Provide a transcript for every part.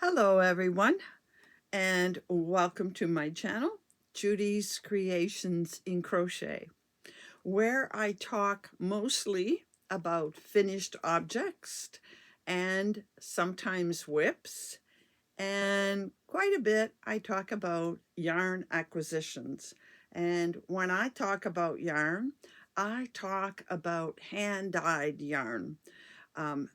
Hello everyone, and welcome to my channel, Judy's Creations in Crochet, where I talk mostly about finished objects and sometimes WIPs, and quite a bit I talk about yarn acquisitions. And when I talk about yarn, I talk about hand-dyed yarn. Um,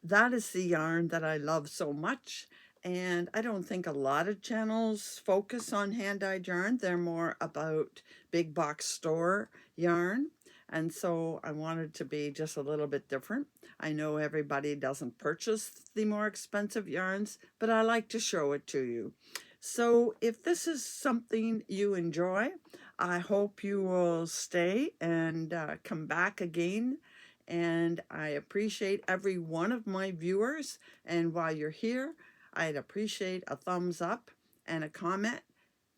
that is the yarn that I love so much. And I don't think a lot of channels focus on hand-dyed yarn. They're more about big box store yarn. And so I wanted to be just a little bit different. I know everybody doesn't purchase the more expensive yarns, but I like to show it to you. So if this is something you enjoy, I hope you will stay and come back again, and I appreciate every one of my viewers. And while you're here, I'd appreciate a thumbs up and a comment.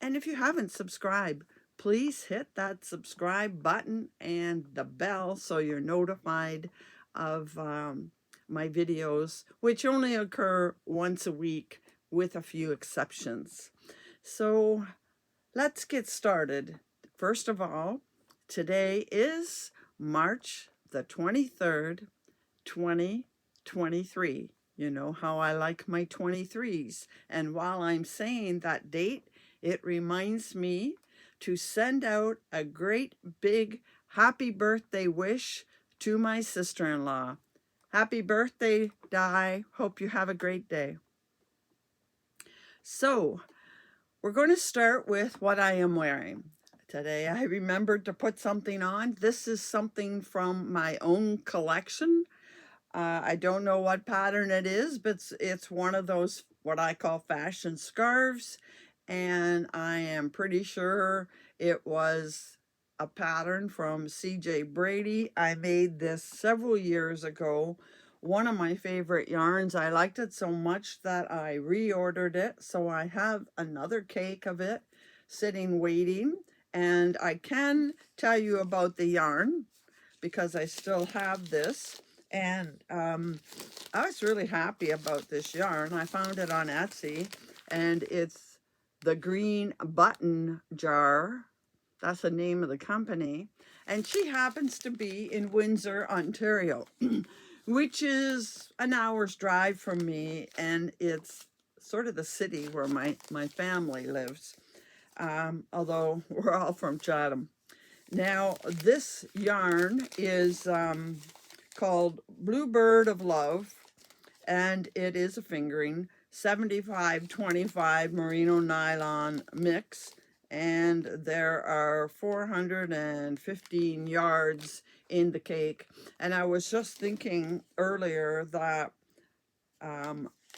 And if you haven't subscribed, please hit that subscribe button and the bell so you're notified of my videos, which only occur once a week with a few exceptions. So let's get started. First of all, today is March the 23rd, 2023. You know how I like my 23s. And while I'm saying that date, it reminds me to send out a great big happy birthday wish to my sister-in-law. Happy birthday, Di. Hope you have a great day. So, we're going to start with what I am wearing. Today I remembered to put something on. This is something from my own collection. I don't know what pattern it is, but it's one of those what I call fashion scarves. And I am pretty sure it was a pattern from C.J. Brady. I made this several years ago. One of my favorite yarns. I liked it so much that I reordered it. So I have another cake of it sitting waiting. And I can tell you about the yarn because I still have this. And I was really happy about this yarn. I found it on Etsy, and it's the Green Button Jar. That's the name of the company. And she happens to be in Windsor, Ontario, which is an hour's drive from me. And it's sort of the city where my family lives, although we're all from Chatham. Now, this yarn is called Bluebird of Love, and it is a fingering 75-25 merino nylon mix, and there are 415 yards in the cake. And I was just thinking earlier that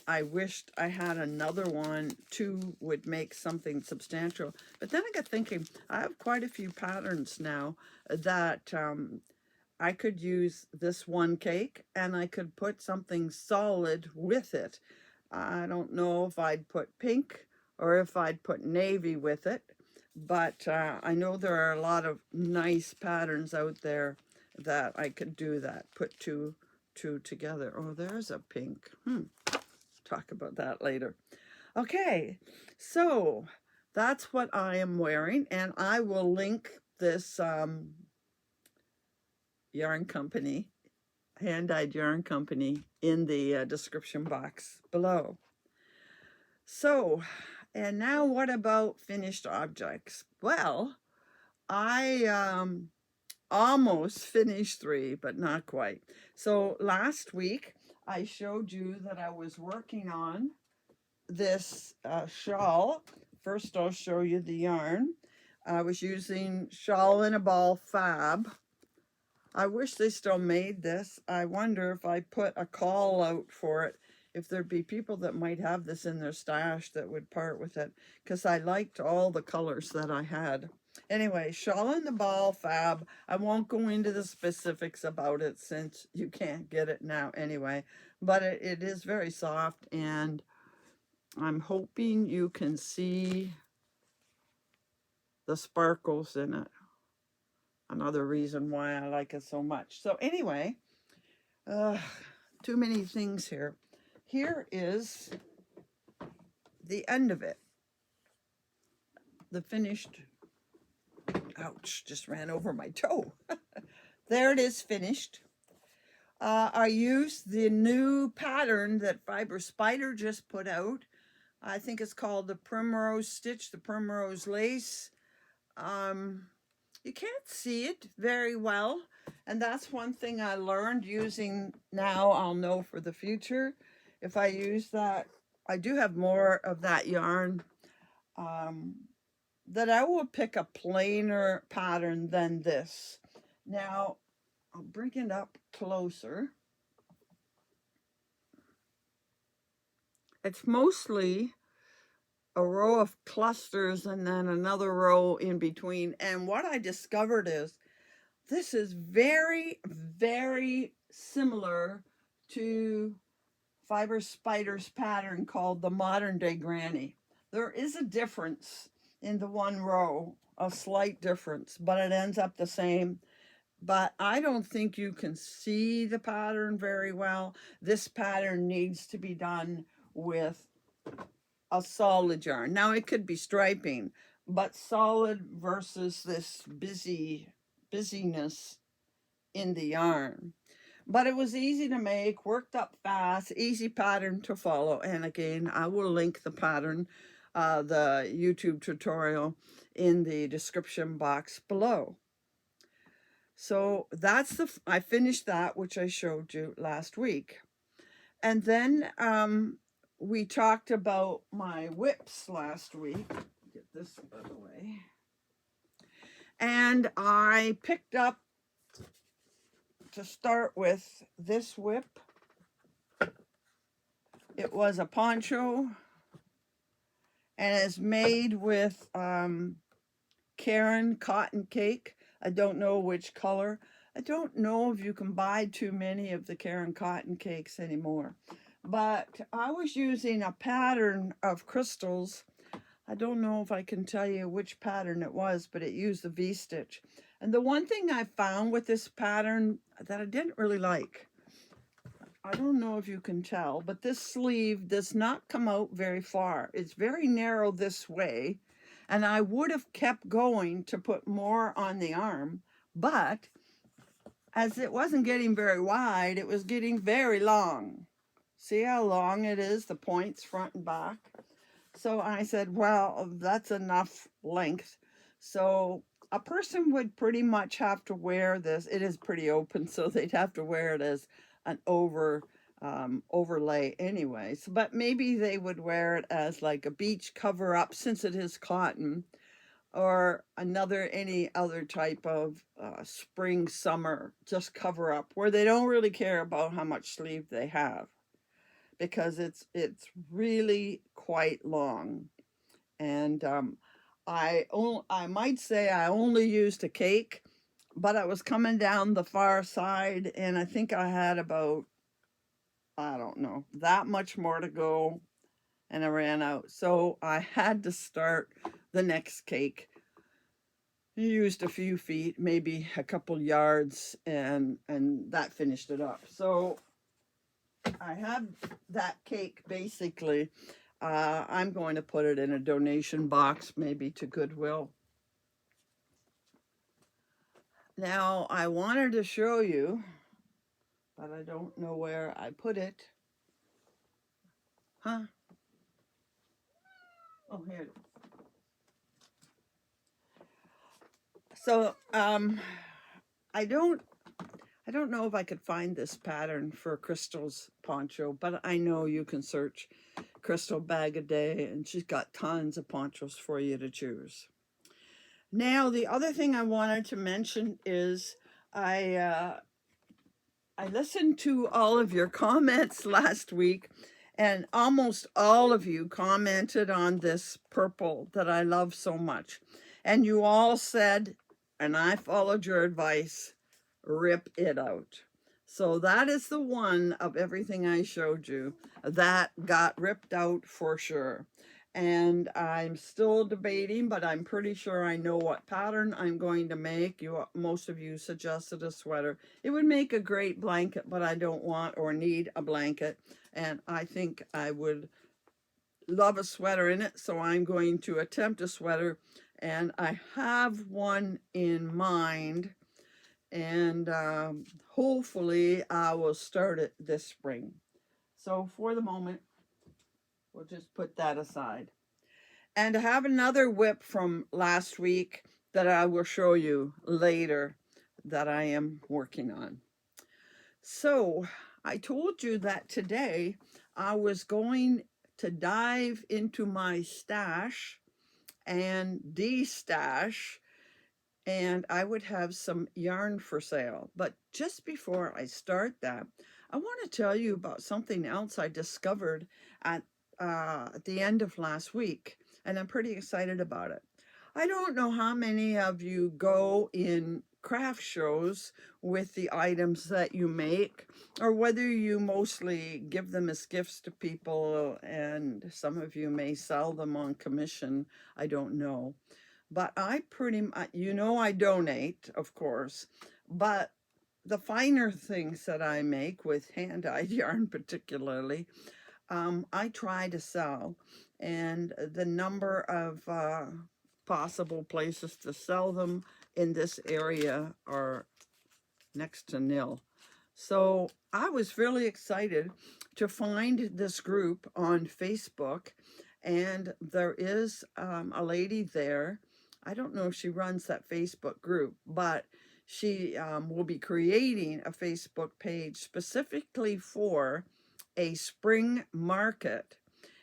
I wished I had another one. Two would make something substantial. But then I got thinking, I have quite a few patterns now that I could use this one cake and I could put something solid with it. I don't know if I'd put pink or if I'd put navy with it, but I know there are a lot of nice patterns out there that I could do that, put two together. Oh, there's a pink. Talk about that later. Okay, so that's what I am wearing, and I will link this yarn company, hand-dyed yarn company, in the description box below. So, and now what about finished objects? Well, I almost finished 3, but not quite. So last week I showed you that I was working on this shawl. First I'll show you the yarn. I was using Shawl in a Ball Fab. I wish they still made this. I wonder if I put a call out for it, if there'd be people that might have this in their stash that would part with it, because I liked all the colors that I had. Anyway, Shawl in the Ball Fab. I won't go into the specifics about it since you can't get it now anyway, but it is very soft, and I'm hoping you can see the sparkles in it. Another reason why I like it so much. So anyway, too many things here. Here is the end of it, the finished, ouch, just ran over my toe. There it is, finished. I used the new pattern that Fiber Spider just put out. I think it's called the Primrose Stitch, the Primrose Lace. You can't see it very well, and that's one thing I learned using. Now I'll know for the future if I use that. I do have more of that yarn, that I will pick a plainer pattern than this. Now I'll bring it up closer. It's mostly a row of clusters and then another row in between. And what I discovered is this is very, very similar to Fiber Spider's pattern called the Modern Day Granny. There is a difference in the one row, a slight difference, but it ends up the same. But I don't think you can see the pattern very well. This pattern needs to be done with a solid yarn. Now it could be striping, but solid versus this busyness in the yarn. But it was easy to make, worked up fast, easy pattern to follow. And again, I will link the pattern, the YouTube tutorial in the description box below. So that's I finished that, which I showed you last week. And then we talked about my WIPs last week. Get this out of the way. And I picked up, to start with, this WIP. It was a poncho, and it's made with Caron cotton cake. I don't know which color. I don't know if you can buy too many of the Caron cotton cakes anymore. But I was using a pattern of crystals. I don't know if I can tell you which pattern it was, but it used the V-stitch. And the one thing I found with this pattern that I didn't really like, I don't know if you can tell, but this sleeve does not come out very far. It's very narrow this way, and I would have kept going to put more on the arm, but as it wasn't getting very wide, it was getting very long. See how long it is, the points front and back? So I said, well, that's enough length. So a person would pretty much have to wear this. It is pretty open, so they'd have to wear it as an overlay anyways. But maybe they would wear it as like a beach cover up, since it is cotton, or any other type of spring, summer, just cover up, where they don't really care about how much sleeve they have, because it's really quite long. And I might say I only used a cake, but I was coming down the far side, and I think I had about, I don't know, that much more to go, and I ran out. So I had to start the next cake. I used a few feet, maybe a couple yards, and that finished it up. So I have that cake basically. I'm going to put it in a donation box, maybe to Goodwill. Now, I wanted to show you, but I don't know where I put it. Huh? Oh, here it is. So, I don't know if I could find this pattern for Crystal's poncho, but I know you can search Crystal Bag a Day, and she's got tons of ponchos for you to choose. Now, the other thing I wanted to mention is I listened to all of your comments last week, and almost all of you commented on this purple that I love so much. And you all said, and I followed your advice, rip it out. So that is the one of everything I showed you that got ripped out for sure. And I'm still debating, but I'm pretty sure I know what pattern I'm going to make. Most of you suggested a sweater. It would make a great blanket, but I don't want or need a blanket. And I think I would love a sweater in it, so I'm going to attempt a sweater, and I have one in mind, and hopefully I will start it this spring. So for the moment, we'll just put that aside. And I have another WIP from last week that I will show you later that I am working on. So I told you that today I was going to dive into my stash and destash, and I would have some yarn for sale. But just before I start that, I want to tell you about something else I discovered at the end of last week, and I'm pretty excited about it. I don't know how many of you go in craft shows with the items that you make, or whether you mostly give them as gifts to people, and some of you may sell them on commission. I don't know. But I pretty much, I donate, of course, but the finer things that I make with hand-dyed yarn particularly, I try to sell. And the number of possible places to sell them in this area are next to nil. So I was really excited to find this group on Facebook, and there is a lady there. I don't know if she runs that Facebook group, but she will be creating a Facebook page specifically for a spring market,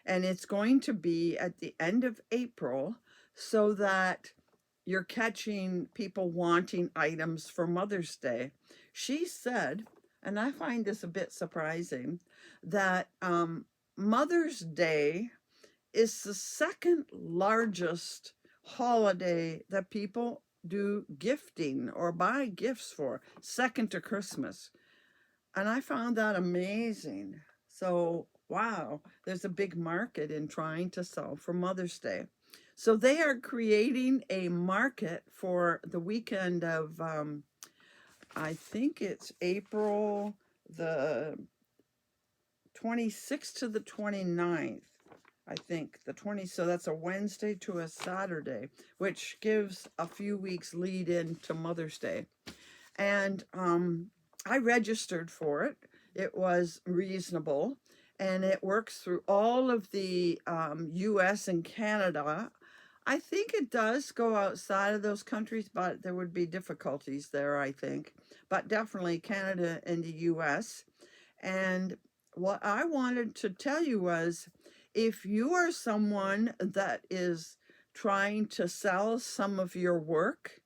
and it's going to be at the end of April, so that you're catching people wanting items for Mother's Day. She said, and I find this a bit surprising, that Mother's Day is the second largest holiday that people do gifting or buy gifts for, second to Christmas. And I found that amazing. So, wow, there's a big market in trying to sell for Mother's Day. So they are creating a market for the weekend of, I think it's April the 26th to the 29th. I think the 20, so that's a Wednesday to a Saturday, which gives a few weeks lead in to Mother's Day. And I registered for it. It was reasonable, and it works through all of the US and Canada. I think it does go outside of those countries, but there would be difficulties there, I think. But definitely Canada and the US. And what I wanted to tell you was, if you are someone that is trying to sell some of your work,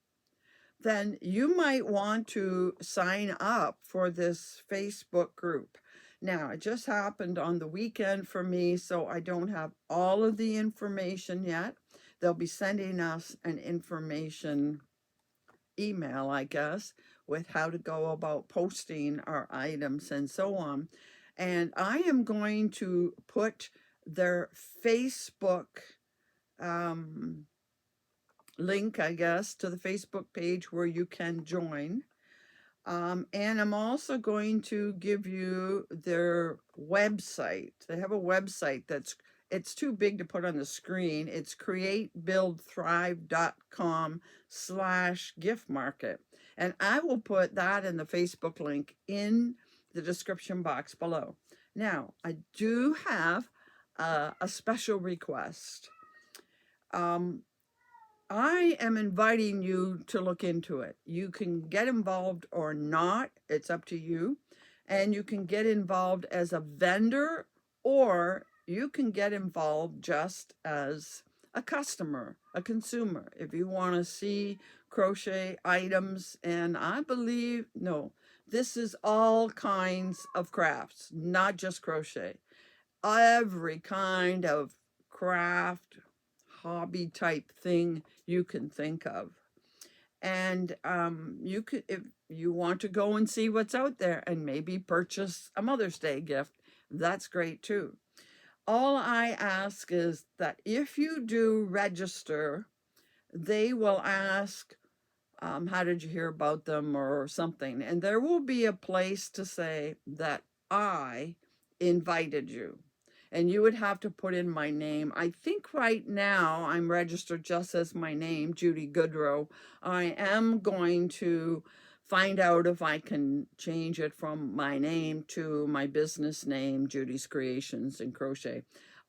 then you might want to sign up for this Facebook group. Now, it just happened on the weekend for me, so I don't have all of the information yet. They'll be sending us an information email, I guess, with how to go about posting our items and so on. And I am going to put their Facebook link, I guess, to the Facebook page where you can join. And I'm also going to give you their website. They have a website it's too big to put on the screen. It's createbuildthrive.com/gift market. And I will put that in the Facebook link in the description box below. Now, I do have a special request. I am inviting you to look into it. You can get involved or not, it's up to you. And you can get involved as a vendor, or you can get involved just as a customer, a consumer. If you want to see crochet items, and I believe, no, this is all kinds of crafts, not just crochet. Every kind of craft, hobby type thing you can think of. And you could, if you want to go and see what's out there and maybe purchase a Mother's Day gift, that's great too. All I ask is that if you do register, they will ask, how did you hear about them or something? And there will be a place to say that I invited you. and you would have to put in my name. I think right now I'm registered just as my name, Judy Goodrow. I am going to find out if I can change it from my name to my business name, Judy's Creations and Crochet.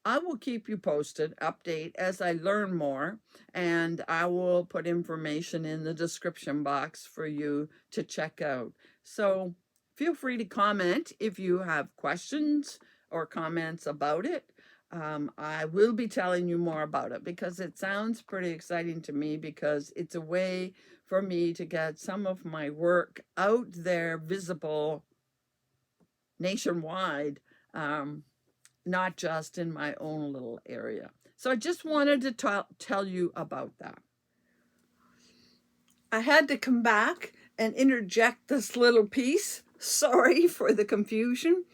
I will keep you posted, update as I learn more, and I will put information in the description box for you to check out. So feel free to comment if you have questions or comments about it. I will be telling you more about it because it sounds pretty exciting to me, because it's a way for me to get some of my work out there, visible nationwide, not just in my own little area. So I just wanted to tell you about that. I had to come back and interject this little piece. Sorry for the confusion,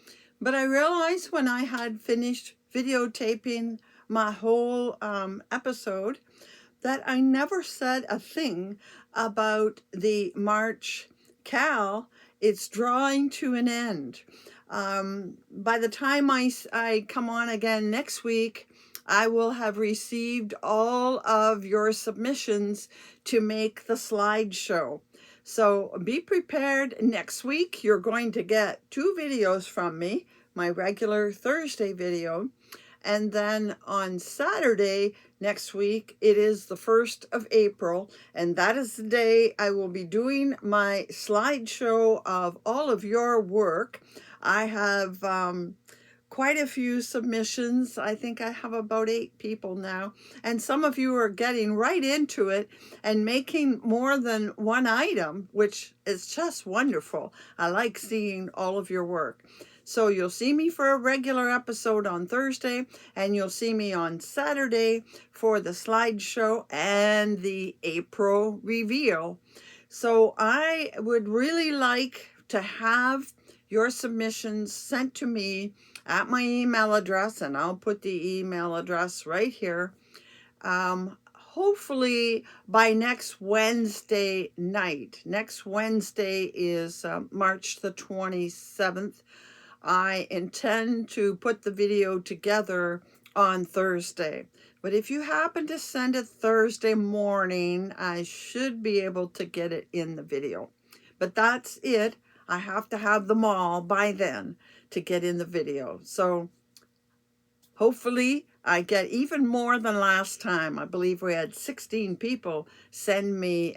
but I realized when I had finished videotaping my whole episode that I never said a thing about the March Cal. It's drawing to an end. By the time I come on again next week, I will have received all of your submissions to make the slideshow. So be prepared. Next week, you're going to get 2 videos from me, my regular Thursday video. And then on Saturday next week, it is the 1st of April, and that is the day I will be doing my slideshow of all of your work. I have quite a few submissions. I think I have about 8 people now, and some of you are getting right into it and making more than one item, which is just wonderful. I like seeing all of your work. So you'll see me for a regular episode on Thursday, and you'll see me on Saturday for the slideshow and the April reveal. So I would really like to have your submissions sent to me at my email address, and I'll put the email address right here. Hopefully by next Wednesday night. Next Wednesday is March the 27th. I intend to put the video together on Thursday. But if you happen to send it Thursday morning, I should be able to get it in the video. But that's it. I have to have them all by then to get in the video. So hopefully I get even more than last time. I believe we had 16 people send me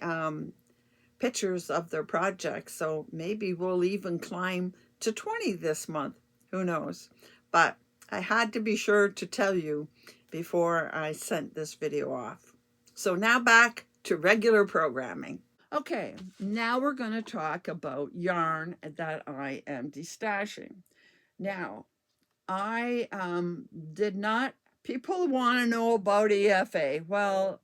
pictures of their projects. So maybe we'll even climb to 20 this month. Who knows? But I had to be sure to tell you before I sent this video off. So now back to regular programming. Okay, now we're going to talk about yarn that I am destashing. Now, I did not, people want to know about EFA. Well,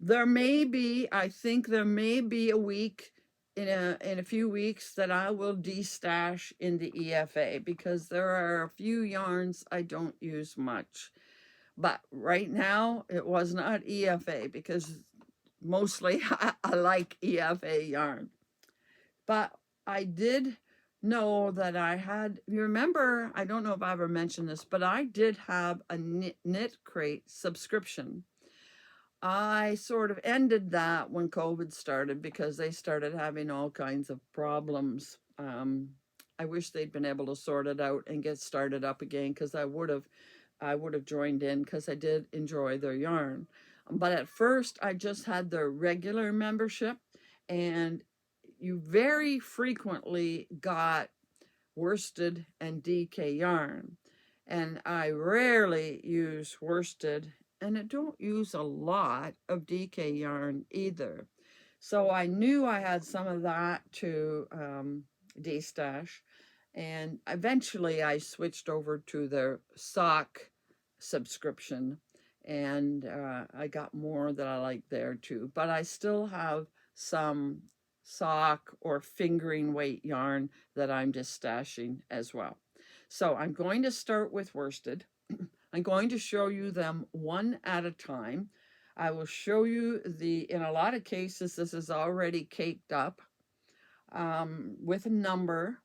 there may be, I think there may be a week in a few weeks that I will destash in the EFA, because there are a few yarns I don't use much. But right now it was not EFA, because mostly I like EFA yarn. But I did know that I had, you remember, I don't know if I ever mentioned this, but I did have a Knit Crate subscription. I sort of ended that when COVID started, because they started having all kinds of problems. I wish they'd been able to sort it out and get started up again, because I would have joined in, because I did enjoy their yarn. But at first I just had their regular membership, and you very frequently got worsted and DK yarn. And I rarely use worsted, and I don't use a lot of DK yarn either. So I knew I had some of that to destash. And eventually I switched over to their sock subscription, and I got more that I like there too. But I still have some sock or fingering weight yarn that I'm destashing as well. So I'm going to start with worsted. I'm going to show you them one at a time. I will show you in a lot of cases, this is already caked up with a number.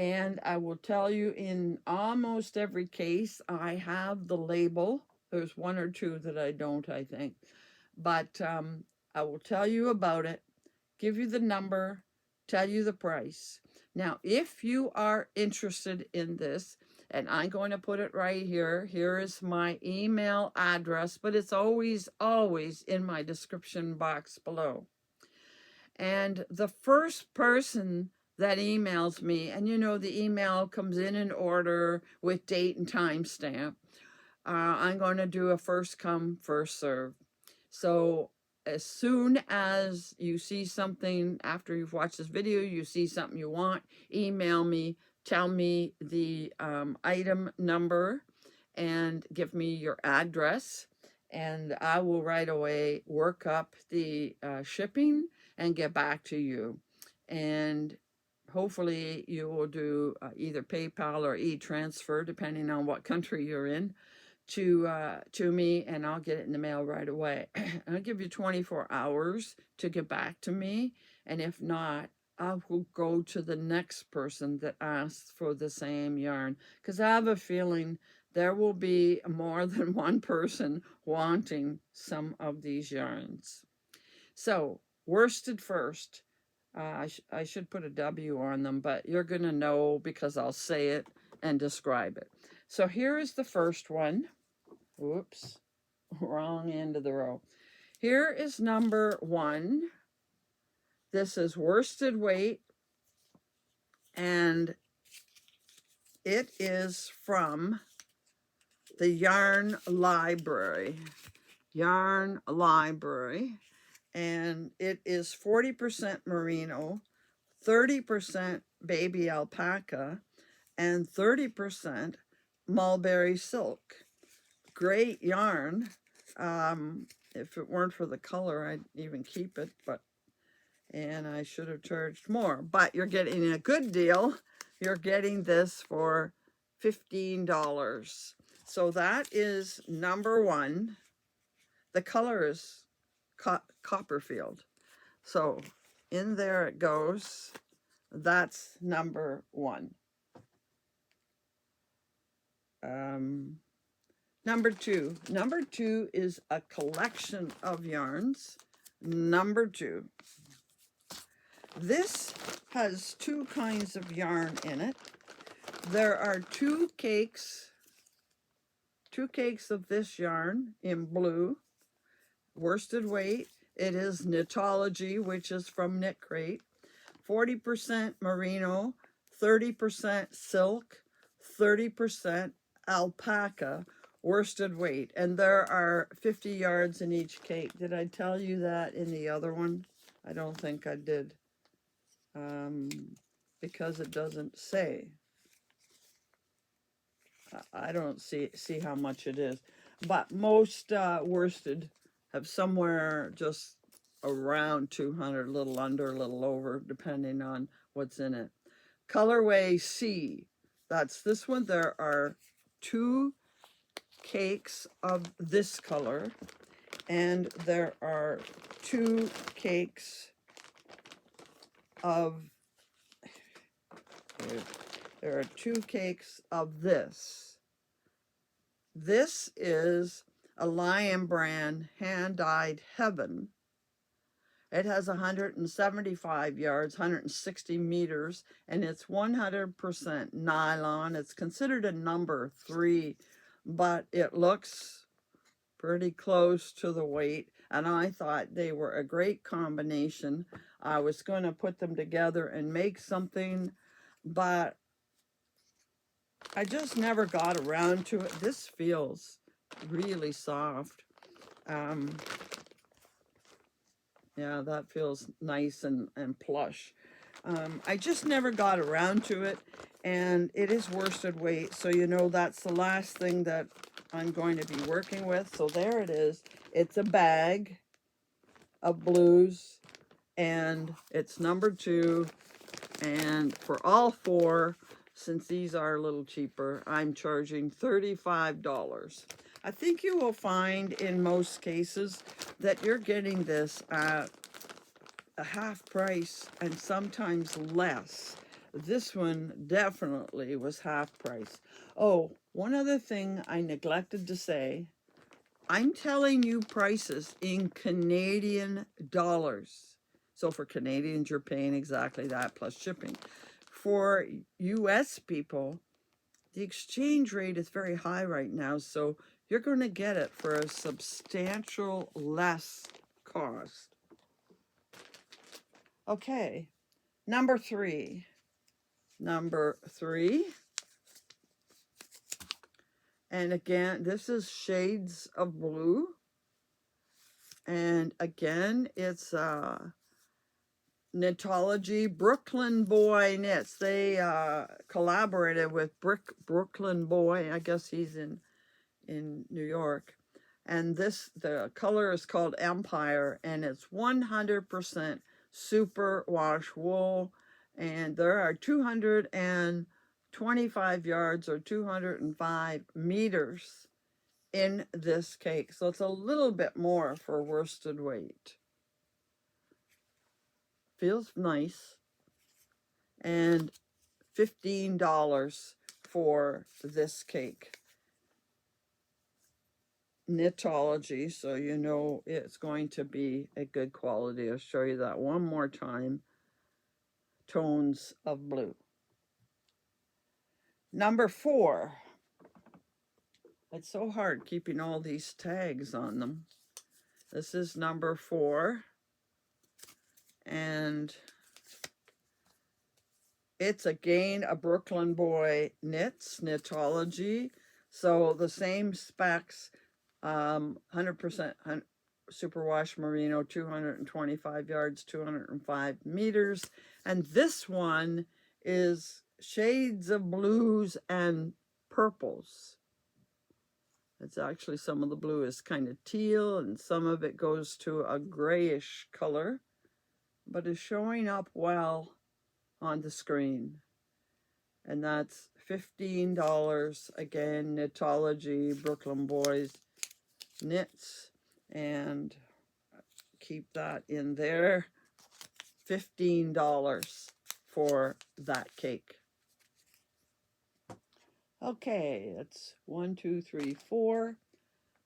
And I will tell you, in almost every case, I have the label. There's one or two that I don't, I think. But I will tell you about it, give you the number, tell you the price. Now, if you are interested in this, and I'm going to put it right here, here is my email address, but it's always, always in my description box below. And the first person that emails me, and you know, the email comes in order with date and time stamp, I'm going to do a first come, first serve. So as soon as you see something, after you've watched this video, you see something you want, email me, tell me the item number, and give me your address, and I will right away work up the shipping and get back to you. And hopefully you will do either PayPal or e-transfer, depending on what country you're in, to me, and I'll get it in the mail right away. I'll give you 24 hours to get back to me, and if not, I will go to the next person that asks for the same yarn, because I have a feeling there will be more than one person wanting some of these yarns. So, worsted first. I should put a W on them, but you're going to know because I'll say it and describe it. So here is the first one. Whoops, wrong end of the row. Here is number 1. This is worsted weight, and it is from the Yarn Library. Yarn Library. And it is 40% merino, 30% baby alpaca, and 30% mulberry silk. Great yarn. If it weren't for the color, I'd even keep it, and I should have charged more. But you're getting a good deal. You're getting this for $15. So that is number 1. The color is Copperfield. So in there it goes. That's number 1. Number 2. Number 2 is a collection of yarns. Number 2. This has 2 kinds of yarn in it. There are 2 cakes of this yarn in blue, worsted weight. It is Knitology, which is from Knit Crate. 40% merino, 30% silk, 30% alpaca, worsted weight. And there are 50 yards in each cake. Did I tell you that in the other one? I don't think I did, because it doesn't say. I don't see how much it is. But most worsted have somewhere just around 200, a little under, a little over, depending on what's in it. Colorway C, that's this one. There are 2 cakes of this color, and there are 2 cakes of, there are 2 cakes of this. This is a Lion Brand hand-dyed Heaven. It has 175 yards, 160 meters, and it's 100% nylon. It's considered a number 3, but it looks pretty close to the weight, and I thought they were a great combination. I was going to put them together and make something, but I just never got around to it. This feels really soft. Yeah, that feels nice and plush. I just never got around to it, and it is worsted weight, so you know that's the last thing that I'm going to be working with. So there it is. It's a bag of blues, and it's number 2, and for all 4, since these are a little cheaper, I'm charging $35. I think you will find in most cases that you're getting this at a half price and sometimes less. this one definitely was half price. Oh, one other thing I neglected to say. I'm telling you prices in Canadian dollars. So for Canadians, you're paying exactly that plus shipping. For US people, the exchange rate is very high right now, so you're going to get it for a substantial less cost. Okay, number three. Number three. And again, this is Shades of Blue. And again, it's Knitology Brooklyn Boy Knits. They collaborated with Brooklyn Boy. I guess he's in New York. And the color is called Empire, and it's 100% super wash wool. And there are 225 yards or 205 meters in this cake. So it's a little bit more for worsted weight. Feels nice. And $15 for this cake. Knitology, so you know it's going to be a good quality. I'll show you that one more time. Tones of blue. Number 4. It's so hard keeping all these tags on them. This is number 4. And it's again a Brooklyn Boy Knits, Knitology. So the same specs, 100% superwash merino, 225 yards, 205 meters. And this one is shades of blues and purples. It's actually, some of the blue is kind of teal and some of it goes to a grayish color, but is showing up well on the screen. And that's $15. Again, Knitology, Brooklyn Boys Knits, and keep that in there. $15 for that cake. Okay, that's 1, 2, 3, 4.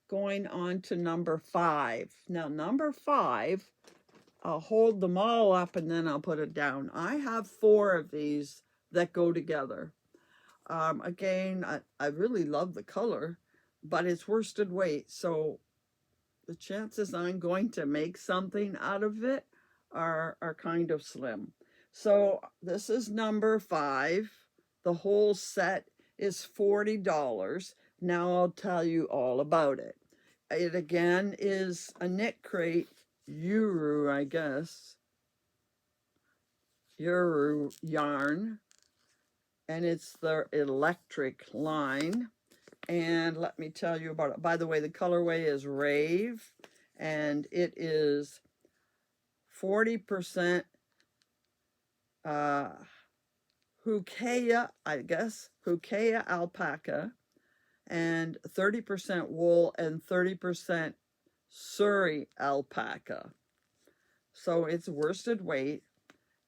Going on to number 5. Now, number 5, I'll hold them all up and then I'll put it down. I have 4 of these that go together. Again, I really love the color, but it's worsted weight, so the chances I'm going to make something out of it are kind of slim. So this is number 5. The whole set is $40. Now I'll tell you all about it. It again is a knit crate, Uru, I guess. Uru yarn. And it's the electric line. And let me tell you about it. By the way, the colorway is Rave, and it is 40% Hukea, I guess, Hukea alpaca, and 30% wool and 30% Surrey alpaca. So it's worsted weight,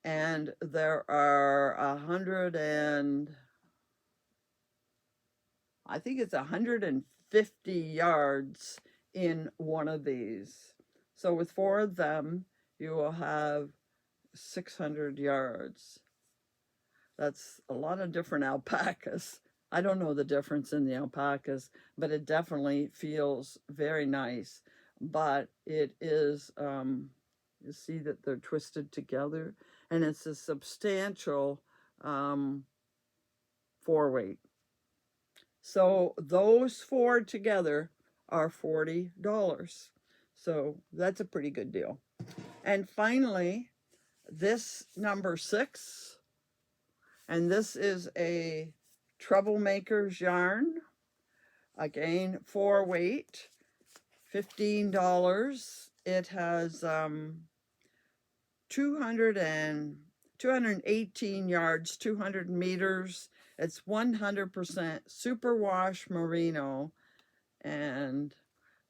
and there are 150 yards in one of these. So with 4 of them, you will have 600 yards. That's a lot of different alpacas. I don't know the difference in the alpacas, but it definitely feels very nice. But it is, you see that they're twisted together, and it's a substantial 4-weight. So those 4 together are $40. So that's a pretty good deal. And finally, this number 6, and this is a Troublemaker's yarn. Again, 4-weight, $15. It has 218 yards, 200 meters. It's 100% superwash merino, and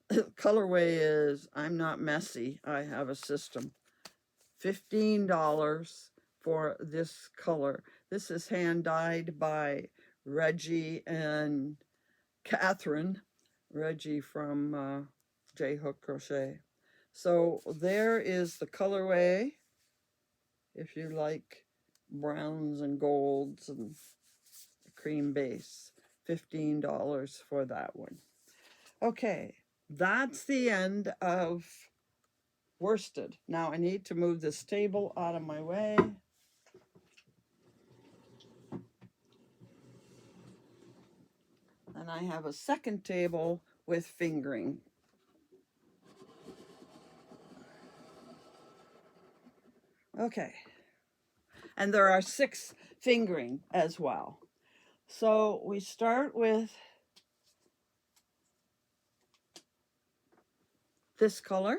the colorway is I'm not messy, I have a system. $15 for this color. This is hand dyed by Reggie and Catherine. Reggie from J Hook Crochet. So there is the colorway. If you like browns and golds and cream base, $15 for that one. Okay, that's the end of worsted. Now I need to move this table out of my way. And I have a second table with fingering. Okay. And there are 6 fingering as well. So we start with this color.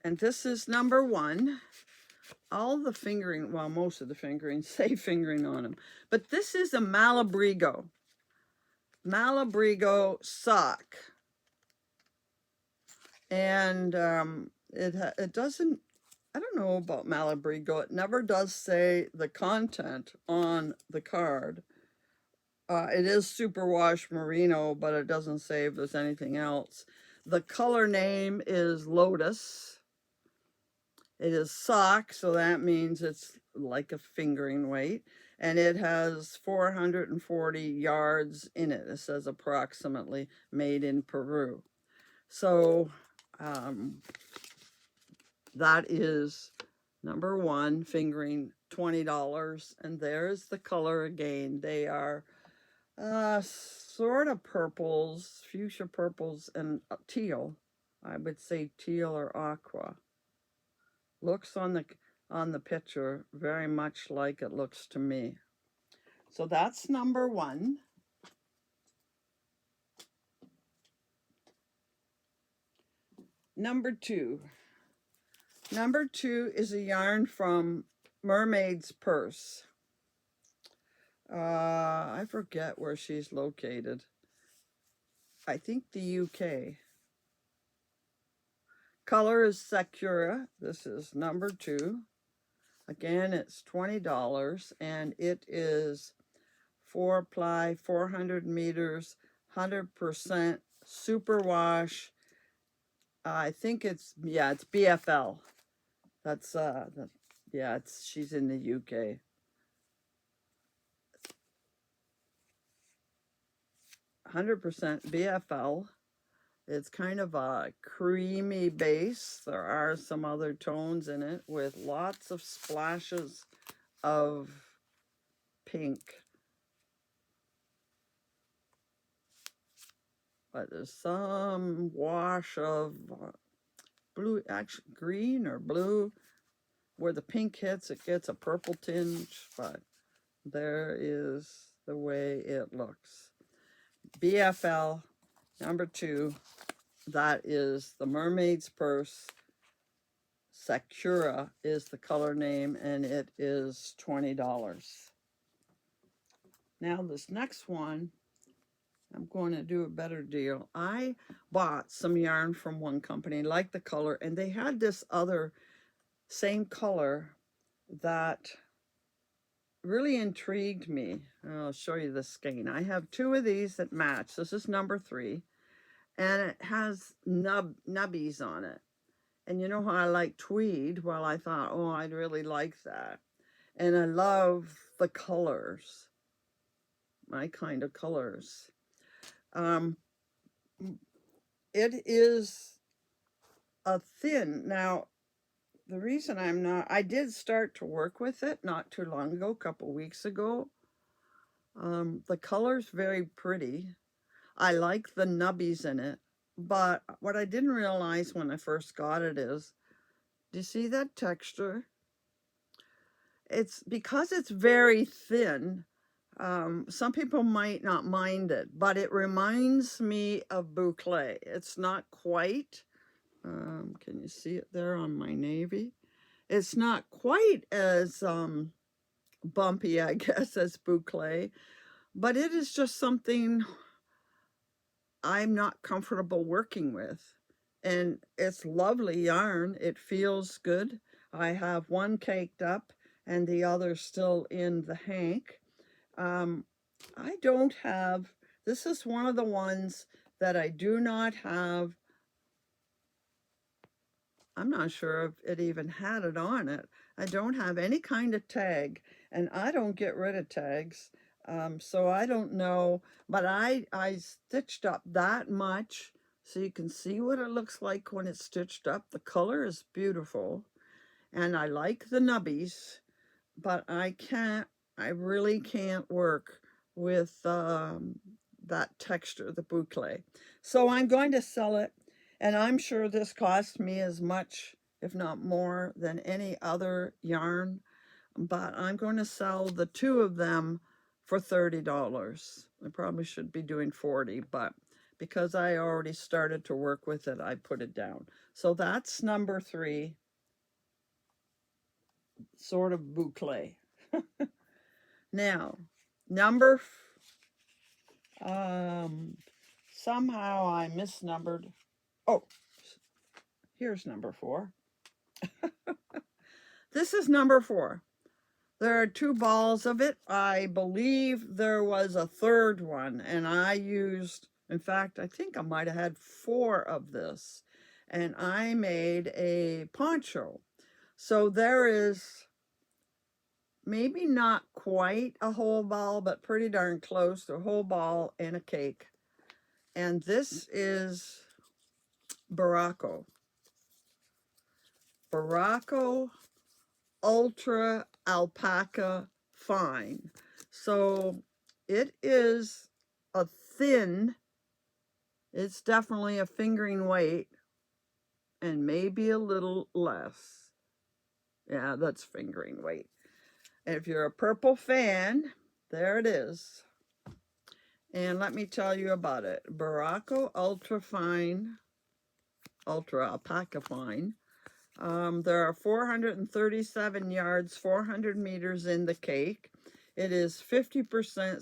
And this is number 1. All the fingering, well, most of the fingering say fingering on them. But this is a Malabrigo. Malabrigo sock. And it doesn't, I don't know about Malabrigo. It never does say the content on the card. It is superwash merino, but it doesn't say if there's anything else. The color name is Lotus. It is sock, so that means it's like a fingering weight. And it has 440 yards in it. It says approximately made in Peru. So that is number 1, fingering, $20. And there's the color again. They are sort of purples, fuchsia purples, and teal. I would say teal or aqua. Looks on the picture very much like it looks to me. So that's number 1. Number 2. Number 2 is a yarn from Mermaid's Purse. I forget where she's located. I think the UK. Color is Sakura. This is number 2. Again, it's $20, and it is 4-ply, 400 meters, 100% superwash. I think it's BFL. That's she's in the UK. 100% BFL. It's kind of a creamy base. There are some other tones in it with lots of splashes of pink. But there's some wash of blue, actually green or blue. Where the pink hits, it gets a purple tinge, but there is the way it looks. BFL, number 2. That is the Mermaid's Purse. Sakura is the color name, and it is $20. Now this next one, I'm going to do a better deal. I bought some yarn from one company, like the color, and they had this other same color that really intrigued me. I'll show you the skein. I have 2 of these that match. This is number 3, and it has nubbies on it. And you know how I like tweed? Well, I thought, oh, I'd really like that. And I love the colors, my kind of colors. It is a thin. Now, the reason I did start to work with it not too long ago, a couple weeks ago. The color's very pretty. I like the nubbies in it. But what I didn't realize when I first got it is, do you see that texture? It's because it's very thin. Some people might not mind it, but it reminds me of boucle. It's not quite, can you see it there on my navy? It's not quite as bumpy, I guess, as boucle, but it is just something I'm not comfortable working with. And it's lovely yarn. It feels good. I have one caked up and the other still in the hank. I don't have, this is one of the ones that I do not have. I'm not sure if it even had it on it. I don't have any kind of tag, and I don't get rid of tags. So I don't know, but I stitched up that much so you can see what it looks like when it's stitched up. The color is beautiful, and I like the nubbies, but I really can't work with that texture, the boucle. So I'm going to sell it, and I'm sure this cost me as much, if not more, than any other yarn, but I'm going to sell the two of them for $30. I probably should be doing 40, but because I already started to work with it, I put it down. So that's number 3, sort of boucle. Now, number, somehow I misnumbered. Oh, here's number 4. This is number 4. There are 2 balls of it. I believe there was a third one, and I used, in fact, I think I might have had 4 of this, and I made a poncho. So there is maybe not quite a whole ball, but pretty darn close to a whole ball in a cake. And this is Baracco. Baracco Ultra Alpaca Fine. So it is a thin, it's definitely a fingering weight, and maybe a little less. Yeah, that's fingering weight. And if you're a purple fan, there it is. And let me tell you about it. Baracco Ultra Fine, Ultra Alpaca Fine. There are 437 yards, 400 meters in the cake. It is 50%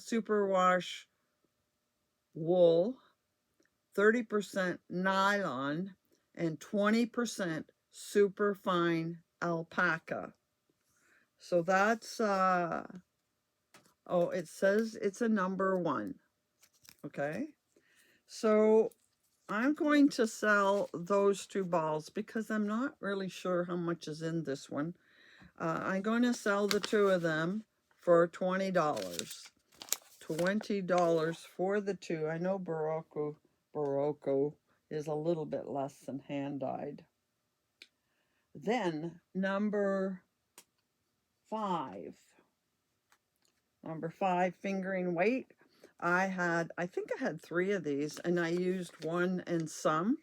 superwash wool, 30% nylon, and 20% superfine alpaca. So that's, oh, it says it's a number 1. Okay. So I'm going to sell those 2 balls because I'm not really sure how much is in this one. I'm going to sell the 2 of them for $20. $20 for the 2. I know Barocco is a little bit less than hand-dyed. Then number 5. Number 5, fingering weight. I think I had 3 of these, and I used 1 and some.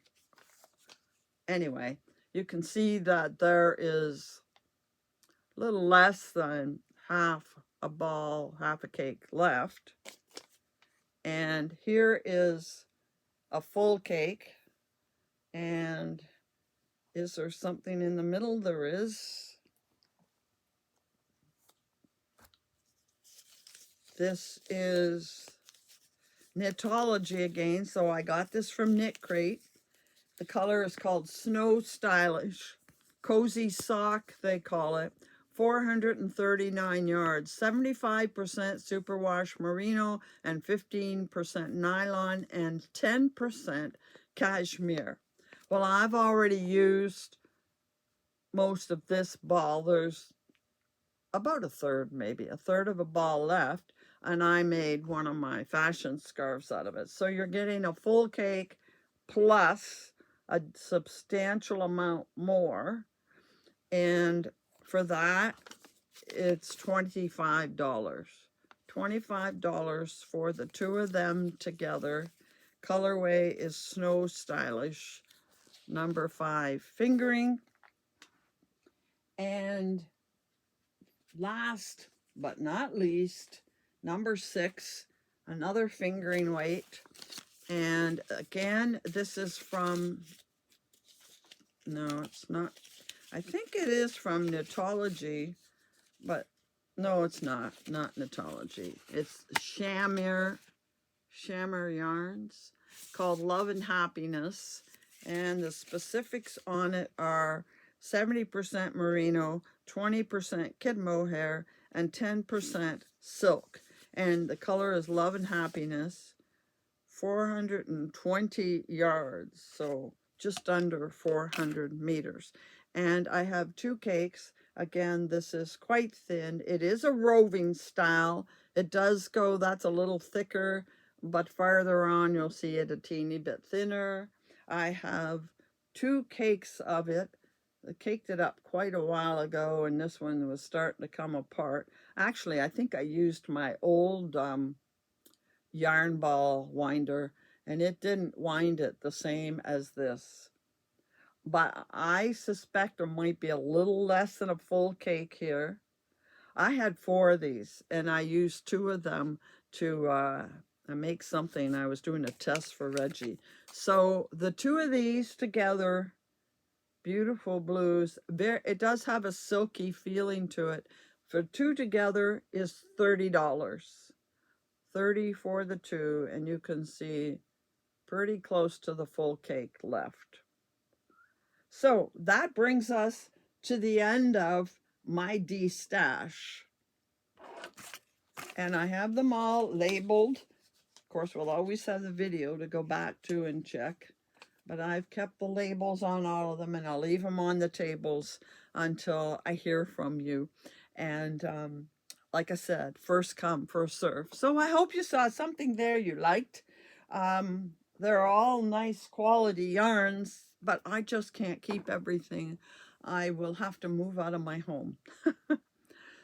Anyway, you can see that there is a little less than half a ball, half a cake left. And here is a full cake. And is there something in the middle? There is. This is Knitology again. So I got this from Knit Crate. The color is called Snow Stylish. Cozy Sock, they call it. 439 yards, 75% superwash merino and 15% nylon and 10% cashmere. Well, I've already used most of this ball. There's about a third, maybe a third of a ball left, and I made one of my fashion scarves out of it. So you're getting a full cake plus a substantial amount more, and for that it's $25. $25 for the 2 of them together. Colorway is Snow Stylish, number 5 fingering. And last but not least, number 6, another fingering weight. And again, this is from, no, it's not, I think it is from Knitology, but no, it's not Knitology. It's Shamir Yarns, called Love and Happiness. And the specifics on it are 70% merino, 20% kid mohair, and 10% silk. And the color is Love and Happiness. 420 yards, so just under 400 meters. And I have two cakes. Again, this is quite thin. It is a roving style. It does go, that's a little thicker, but farther on you'll see it a teeny bit thinner. I have two cakes of it. I caked it up quite a while ago, and this one was starting to come apart. Actually, I think I used my old yarn ball winder, and it didn't wind it the same as this. But I suspect there might be a little less than a full cake here. I had 4 of these, and I used 2 of them to make something. I was doing a test for Reggie. So the 2 of these together, beautiful blues. It does have a silky feeling to it. For 2 together is $30. 30 for the 2, and you can see pretty close to the full cake left. So that brings us to the end of my destash. And I have them all labeled. Of course, we'll always have the video to go back to and check. But I've kept the labels on all of them, and I'll leave them on the tables until I hear from you. And like I said, first come, first serve. So I hope you saw something there you liked. They're all nice quality yarns, but I just can't keep everything. I will have to move out of my home.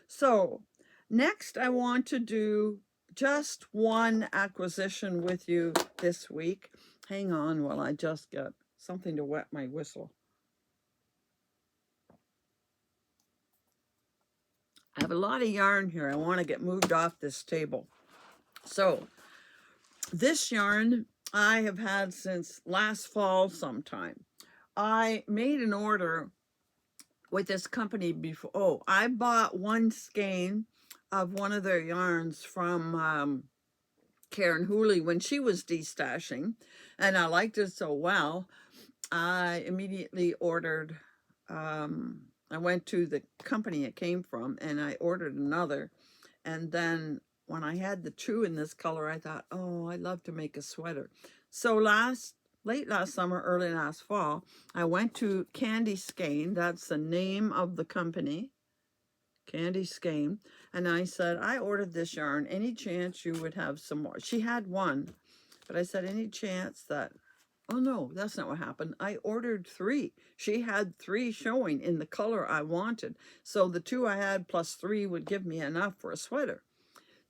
So next I want to do just one acquisition with you this week. Hang on while I just get something to wet my whistle. I have a lot of yarn here. I want to get moved off this table. So this yarn I have had since last fall sometime. I made an order with this company before. Oh, I bought one skein of one of their yarns from Karen Hooley when she was destashing, and I liked it so well. I immediately ordered, I went to the company it came from, and I ordered another. And then when I had the 2 in this color, I thought, oh, I'd love to make a sweater. So late last summer, early last fall, I went to Candy Skein. That's the name of the company, Candy Skein. And I said, I ordered this yarn. Any chance you would have some more? She had one, but I said, any chance that, oh no, that's not what happened. I ordered 3. She had 3 showing in the color I wanted. So the 2 I had plus 3 would give me enough for a sweater.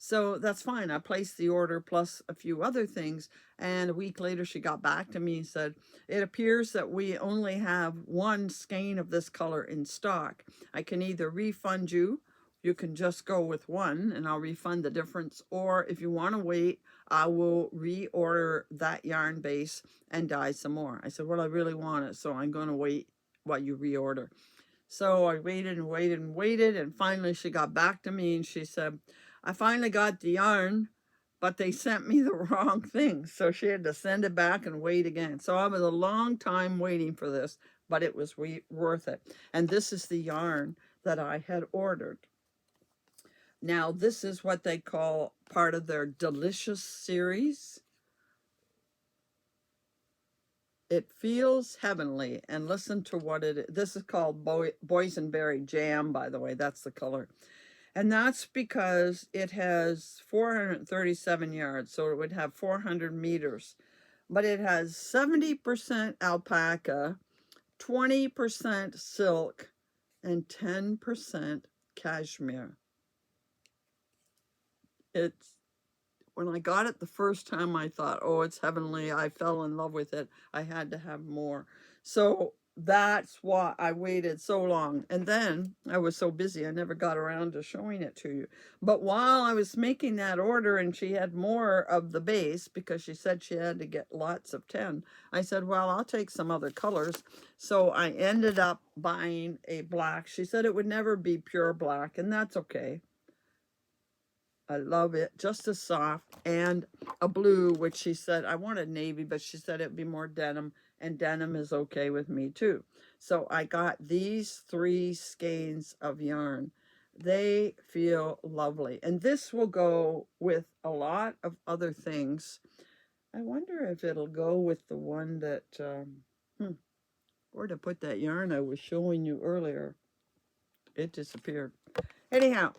So that's fine. I placed the order plus a few other things. And a week later, she got back to me and said, it appears that we only have 1 skein of this color in stock. I can either refund you. You can just go with 1 and I'll refund the difference. Or if you want to wait, I will reorder that yarn base and dye some more. I said, well, I really want it, so I'm going to wait while you reorder. So I waited and waited and waited, and finally she got back to me and she said, I finally got the yarn, but they sent me the wrong thing. So she had to send it back and wait again. So I was a long time waiting for this, but it was worth it. And this is the yarn that I had ordered. Now, this is what they call part of their Delicious series. It feels heavenly, and listen to what it is. This is called Boysenberry Jam, by the way. That's the color. And that's because it has 437 yards, so it would have 400 meters. But it has 70% alpaca, 20% silk, and 10% cashmere. It's, when I got it the first time, I thought, oh, it's heavenly. I fell in love with it. I had to have more. So that's why I waited so long. And then I was so busy, I never got around to showing it to you. But while I was making that order and she had more of the base, because she said she had to get lots of 10, I said, well, I'll take some other colors. So I ended up buying a black. She said it would never be pure black, and that's okay. I love it, just as soft, and a blue, which she said, I wanted navy, but she said it'd be more denim, and denim is okay with me too. So I got these 3 skeins of yarn. They feel lovely, and this will go with a lot of other things. I wonder if it'll go with the one that where to put that yarn I was showing you earlier. It disappeared. Anyhow,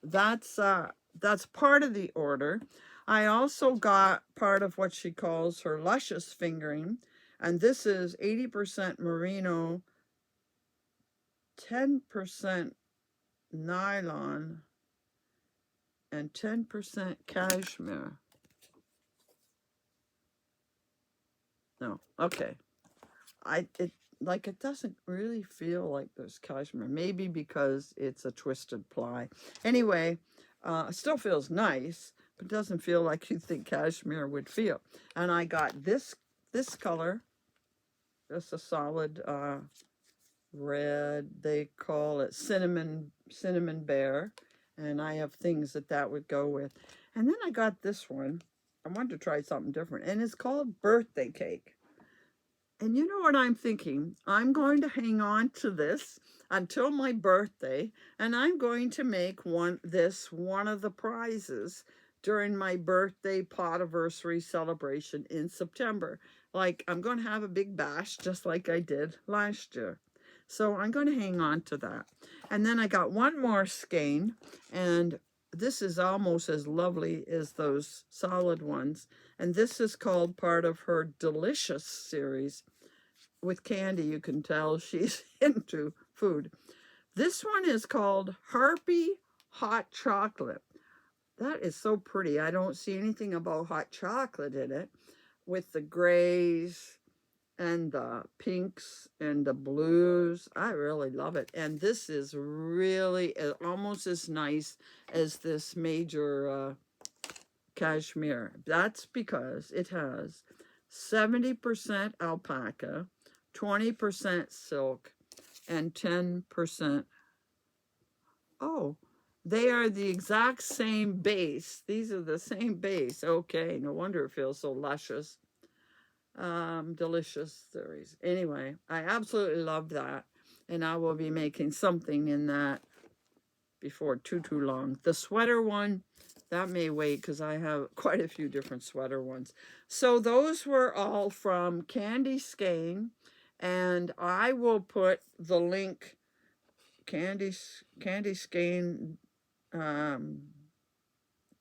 that's part of the order. I also got part of what she calls her luscious fingering, and this is 80% merino, 10% nylon, and 10% cashmere. No, okay. It doesn't really feel like there's cashmere. Maybe because it's a twisted ply. Anyway, it still feels nice, but doesn't feel like you think cashmere would feel. And I got this color. Just a solid red. They call it cinnamon bear, and I have things that would go with. And then I got this one. I wanted to try something different, and it's called birthday cake. And you know what I'm thinking? I'm going to hang on to this until my birthday, and I'm going to make this one of the prizes during my birthday potiversary celebration in September. Like, I'm going to have a big bash just like I did last year. So I'm going to hang on to that. And then I got one more skein, and this is almost as lovely as those solid ones. And this is called part of her Delicious series. With Candy, you can tell she's into food. This one is called Harpy Hot Chocolate. That is so pretty. I don't see anything about hot chocolate in it, with the grays and the pinks and the blues. I really love it. And this is really almost as nice as this major cashmere. That's because it has 70% alpaca, 20% silk, and 10%. Oh, they are the exact same base. These are the same base. Okay, no wonder it feels so luscious. Delicious series. Anyway, I absolutely love that, and I will be making something in that before too long. The sweater one, that may wait because I have quite a few different sweater ones. So those were all from Candy Skein, and I will put the link, Candy Skein,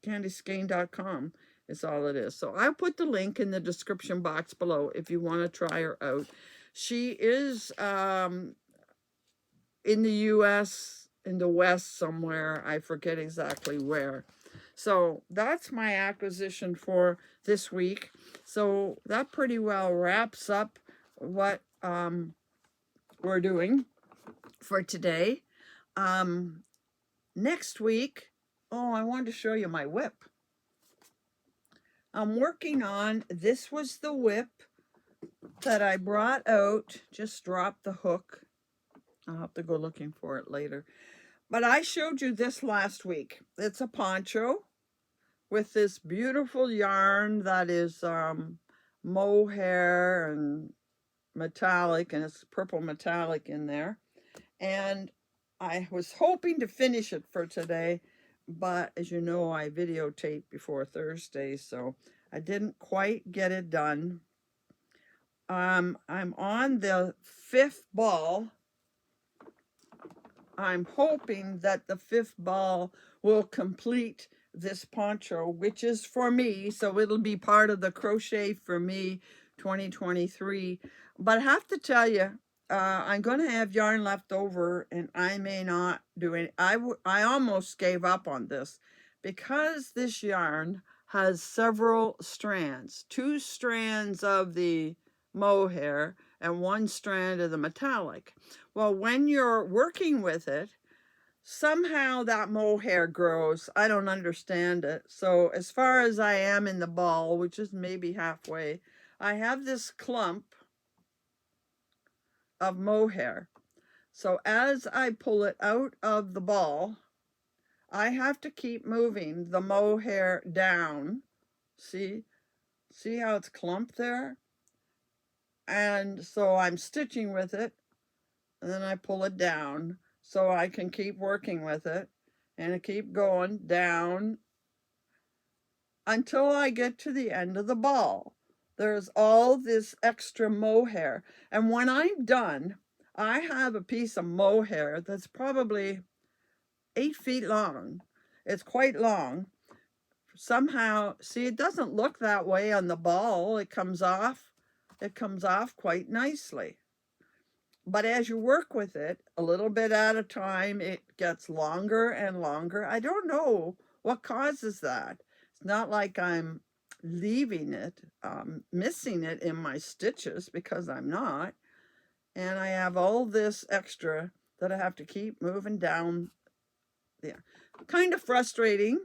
candyskein.com is all it is. So I'll put the link in the description box below if you want to try her out. She is in the US, in the West somewhere. I forget exactly where. So that's my acquisition for this week. So that pretty well wraps up what we're doing for today. Next week, oh, I wanted to show you my WIP. I'm working on, this was the WIP that I brought out, just dropped the hook. I'll have to go looking for it later. But I showed you this last week. It's a poncho with this beautiful yarn that is mohair and metallic, and it's purple metallic in there. And I was hoping to finish it for today, but as you know, I videotaped before Thursday, so I didn't quite get it done. I'm on the 5th ball. I'm hoping that the 5th ball will complete this poncho, which is for me, so it'll be part of the Crochet for Me 2023. But I have to tell you, I'm going to have yarn left over, and I may not do it. I almost gave up on this because this yarn has several strands, 2 strands of the mohair and 1 strand of the metallic. Well, when you're working with it, somehow that mohair grows. I don't understand it. So as far as I am in the ball, which is maybe halfway, I have this clump of mohair. So as I pull it out of the ball, I have to keep moving the mohair down. See how it's clumped there? And so I'm stitching with it, and then I pull it down so I can keep working with it, and I keep going down until I get to the end of the ball. There's all this extra mohair, and when I'm done, I have a piece of mohair that's probably 8 feet long. It's quite long. Somehow, see, it doesn't look that way on the ball. It comes off quite nicely. But as you work with it, a little bit at a time, it gets longer and longer. I don't know what causes that. It's not like I'm leaving it, missing it in my stitches, because I'm not. And I have all this extra that I have to keep moving down there. Kind of frustrating.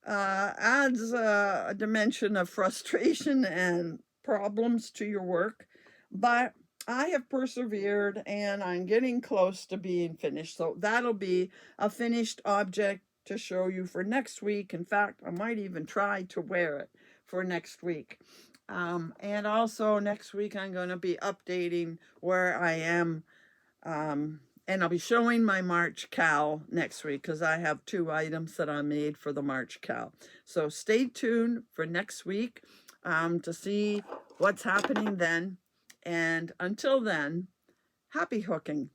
Adds a dimension of frustration and problems to your work. But I have persevered, and I'm getting close to being finished. So that'll be a finished object to show you for next week. In fact, I might even try to wear it for next week. And also next week, I'm going to be updating where I am. And I'll be showing my March cowl next week, because I have 2 items that I made for the March cowl. So stay tuned for next week to see what's happening then. And until then, happy hooking.